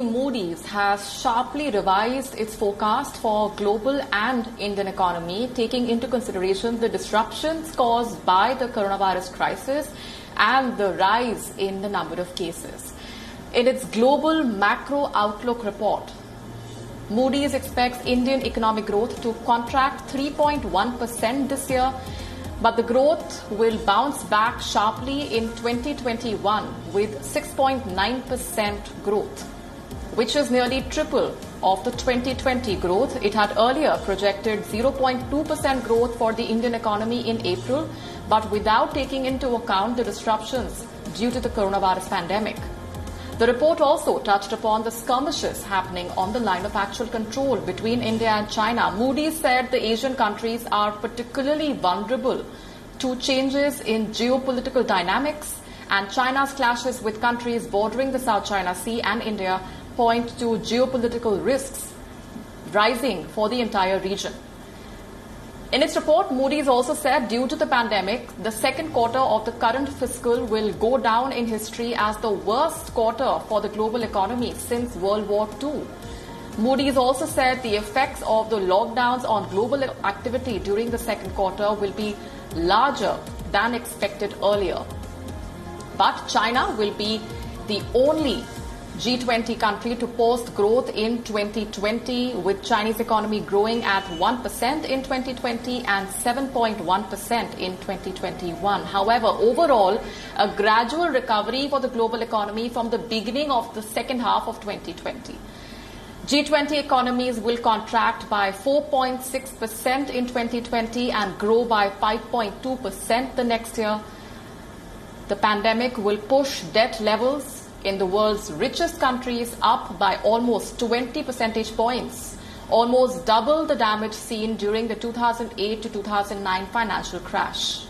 Moody's has sharply revised its forecast for global and Indian economy, taking into consideration the disruptions caused by the coronavirus crisis and the rise in the number of cases. In its global macro outlook report, Moody's expects Indian economic growth to contract 3.1% this year, but the growth will bounce back sharply in 2021 with 6.9% growth, which is nearly triple of the 2020 growth. It had earlier projected 0.2% growth for the Indian economy in April, but without taking into account the disruptions due to the coronavirus pandemic. The report also touched upon the skirmishes happening on the line of actual control between India and China. Moody's said the Asian countries are particularly vulnerable to changes in geopolitical dynamics, and China's clashes with countries bordering the South China Sea and India point to geopolitical risks rising for the entire region. In its report, Moody's also said due to the pandemic, the second quarter of the current fiscal will go down in history as the worst quarter for the global economy since World War II. Moody's also said the effects of the lockdowns on global activity during the second quarter will be larger than expected earlier. But China will be the only G20 country to post growth in 2020, with Chinese economy growing at 1% in 2020 and 7.1% in 2021. However, overall, a gradual recovery for the global economy from the beginning of the second half of 2020. G20 economies will contract by 4.6% in 2020 and grow by 5.2% the next year. The pandemic will push debt levels in the world's richest countries up by almost 20 percentage points, almost double the damage seen during the 2008 to 2009 financial crash.